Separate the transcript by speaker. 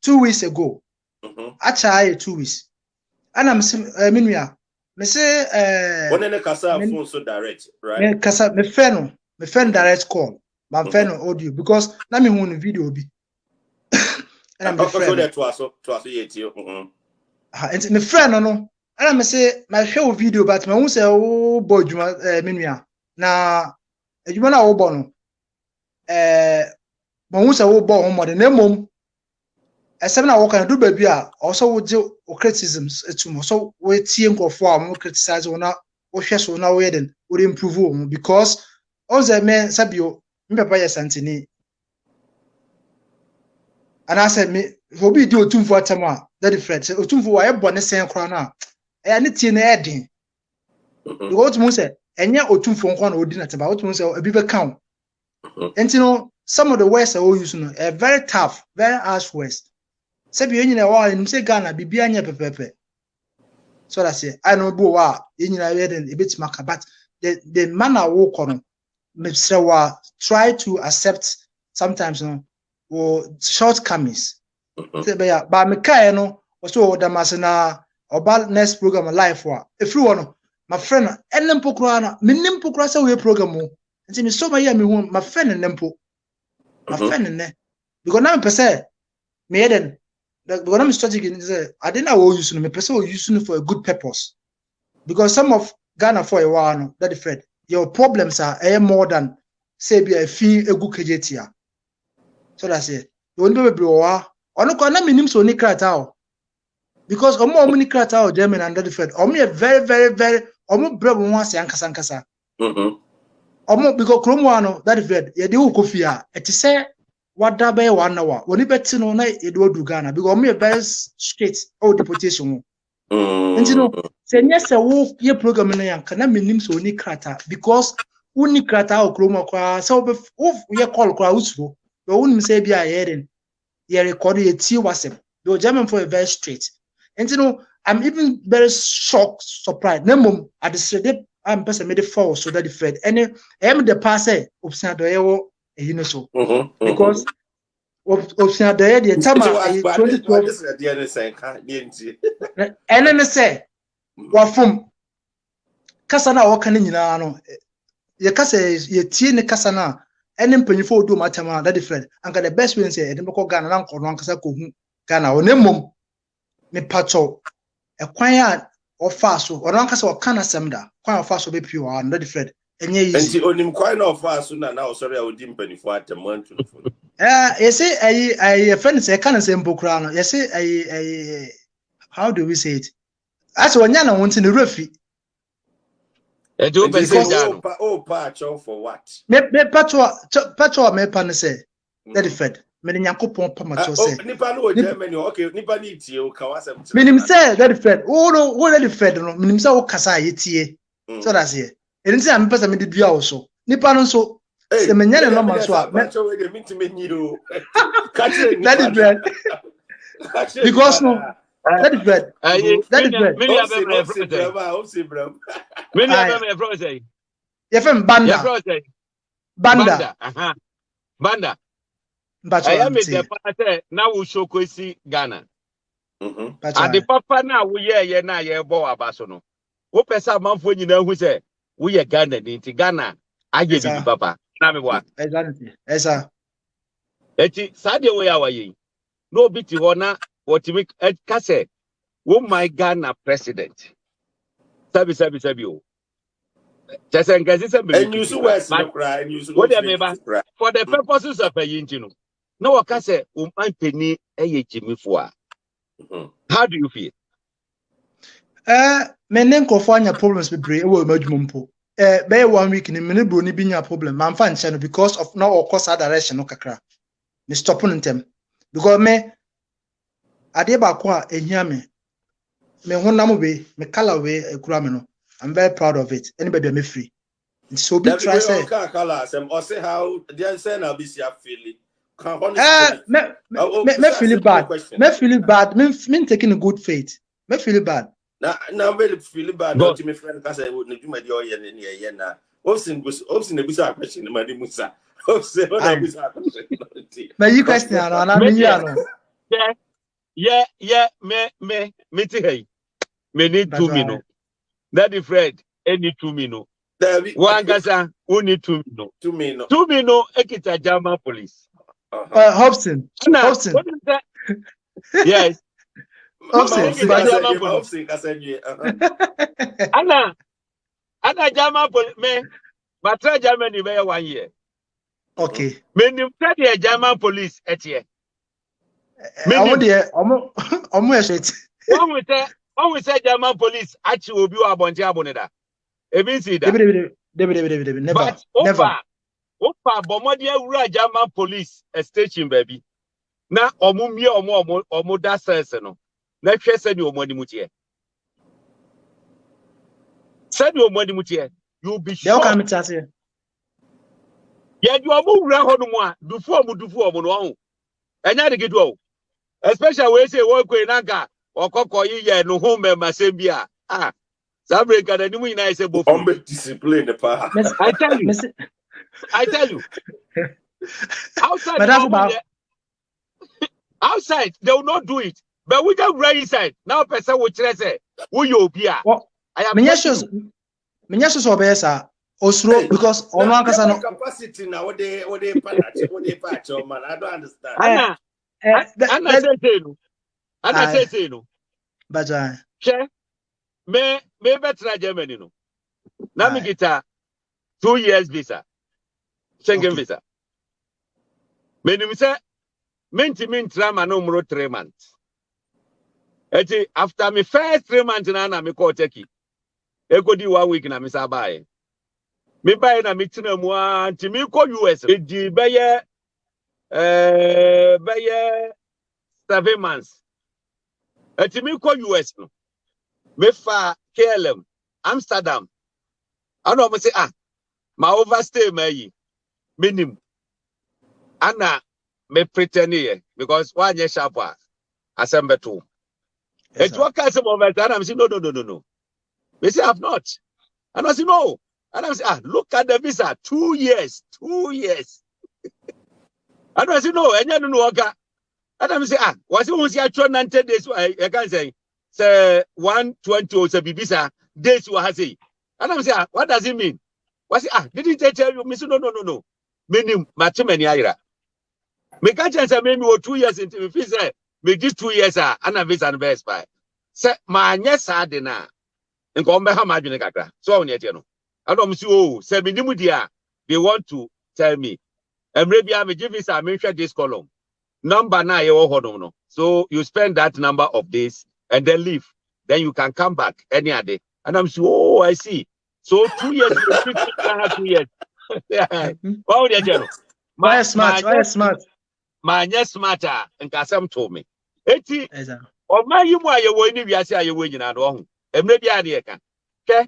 Speaker 1: 2 weeks ago. Actually 2 weeks. And I'm saying, me say
Speaker 2: when any kasa phone so direct, right?
Speaker 1: Me kasa me friend direct call. My friend audio because na me hu no video bi. And I'm the friend.
Speaker 2: To aso yet you.
Speaker 1: And my friend no. And I'm say my show video but me hu say o boy juma menua. Na ejuma na wo bo no. Me hu say wo bo ho modern na mom. Esem na wo kan do ba bi a also wo je criticisms etum so we tie nkofo a mo criticize na wo hwe so na wo yeden wo improve wo because on the men sabio me papa yes antini and I said me obi di otumfo atam a that different say otumfo wa ye bone sen kro na e ne tie na edin because otum say enya otumfo nkwa na odi na taba otum say abi be kan entino some of the words I use no very tough very harsh words. Sebi nyina wa nim se Ghana bibia nya pepepe. So that's it. I know bo wa nyina we den ebetima ka but the manner wo kono me say wa try to accept sometimes no or shortcomings. Say be ya ba me kai no so da masena oba next program live wa efri wo no my friend enempo kro na me nimpo kro say we program mo. Nti me so ma ya me hu my friend enempo. My friend ne because na me pese me eden because I'm strategic I didn't know use me person use for a good purpose. Because some of Ghana for a while that Fred, your problems are more than say be a fee a good KJT. So that's it. You won't be blow or no can mean so ni out. Because many crat out German and that Fred. Only a very, very, very almost brave once yankasa. Almost because Cromwano that Fred, ya do kofia. It is say what that be 1 hour. When you bet no na Edward do Ghana because me a very straight all deportation. And you know, say yes, a wolf ye program na yan kana minim so ni krata because uni krata o kroma kwa so be ye call kwa usro. We wouldn't say be a hearing. Ye record ye T wasem. The German for a very straight. And you know, I'm even very shocked, surprised. Nemum at the straight I'm person made it fall so that the Fred. And I'm the passer of Adorye. You know so because of the time 2012 and then say what from Kasana or Canina no ye kasa ye tie ne kasa na ene mpanyifo do matama that different and the best way say e dem ko Ghana na nko no kasa ko hu Ghana o nemom me pacho e kwan a ofa so o no kasa o kana semda kwan ofa so be pure and that different enye yi
Speaker 2: enti onim kwan ofa so na o sorry a odi mpanifo atamantu no
Speaker 1: you say I friend say kana say mpokura no you say I how do we say it as onya na wonti ne refi
Speaker 2: pacho for what
Speaker 1: me pacho me pan say that different me nyankopon pa macho say
Speaker 2: nipa no Germany okay nipa ni tie o ka wasem
Speaker 1: minim say that different no that different no minim say o kasa yetie so that's it enti am pesa me dua wo so nipa no so se me nya ne no man so a
Speaker 2: pacho we dey meet me nyiro
Speaker 1: that different because no that is bad. That is bad.
Speaker 3: Many of them are frozen.
Speaker 1: You from Banda? Banda.
Speaker 3: Banda. I am in the party now. We show Kwesi Ghana. And the papa now we ye na ye bo abasono. Wo pesa manfo nyina hu se we ye Ghana nti Ghana aye bi papa. Na me wa.
Speaker 1: Exactly. Esa.
Speaker 3: Eti sade we awaye. No biti ho na what me kase wo my Ghana president sabi o chese ngezi se me
Speaker 2: and you so west no cry and you so
Speaker 3: what for the purposes of a yintino no wo kase o man peni eye jimifo a how do you feel
Speaker 1: me nenkofo anya problems bebre e wo madwumpo be 1 week ni me bro ni binya problem man fa nche no because of now or course direction no kakra me stop on them because me ade ba ko a ehia me honam we me color we ekura me no I'm very proud of it anybody me free so be try say
Speaker 2: color some or say how they say na be see feeling
Speaker 1: me feel bad me taking a good faith me feel bad
Speaker 2: na very feel bad not me friend ka say na djuma de oye ne ye na Hopeson na bisa question na madi musa Hopeson na bisa question
Speaker 1: na you question na me ya no
Speaker 3: me hey. Me need 2 minutes. That is Fred. Any 2 minutes. One gasa, who need 2 minutes.
Speaker 2: 2 minutes.
Speaker 3: 2 minutes, ekita German police.
Speaker 1: Hopeson.
Speaker 3: What is that? Yes.
Speaker 2: Hopeson.
Speaker 3: Anna German police. Me, but try Germany be 1 year.
Speaker 1: Okay.
Speaker 3: Me nim try German police etie.
Speaker 1: Omo de omo eshet.
Speaker 3: When we say German police, actually will be abonti aboneda. Ebi see that.
Speaker 1: Never.
Speaker 3: But Opa bomodia ura German police station baby. Na omo da sense no. Na hwe se ni omo animu tie. Se ni omo animu tie. You be sure.
Speaker 1: They come to say.
Speaker 3: Ya du omo ura ho no mu a, dufu omo no ho. Enya de gidu o. Especially we say we kwe nanka okoko yiye no home masem bia. Sabre kada ni mu ina say bofu.
Speaker 2: On be discipline the pa.
Speaker 3: I tell you. Outside they will not do it. But we just right inside. Now person will say, "Who you be?" I am
Speaker 1: Menyesho so be sa osro because ono ankasa no
Speaker 2: capacity na what they patch man. I don't understand.
Speaker 3: Anna say no.
Speaker 1: But
Speaker 3: me better Germany no. Na me gita 2 years visa. Schengen visa. Menim say mentimi ntrama no mro 3 months. Eti after me first 3 months na me call Turkey. Egodi 1 week na me sa buy. Me buy na me tina mu anti me call US. E di beye 7 months. Eti me call US no. Me fa KLM Amsterdam. I know me say my overstay me minimum. Anna me pretend here because one year sharper assemble two. It what kind of over and I'm saying no. They say I've not. And I say no. And I say look at the visa 2 years. 2 years. And I say no, and you know okay. And I say was it once you 90 days I can say 120 or say visa days you have say. And I say what does it mean? Was it didn't they tell you? Me say no. Meaning matrimony ayira. Me catch and say maybe 2 years into me say me give 2 years and a visa and best buy. Say my nyesa de na. Nko mbe ha madwene kakra. So on yete no. Adom si say me nimu dia they want to tell me. Emre bia me give visa me hwe this column. Number na ye wo hodom no. So you spend that number of days and then leave. Then you can come back any other day. And I'm so I see. So 2 years you 2 years. Wow, dear General.
Speaker 1: Why smart?
Speaker 3: My yes smarter and Casam told me. Eti, or my you why you win if you say you win in Addo. And maybe I can. Okay,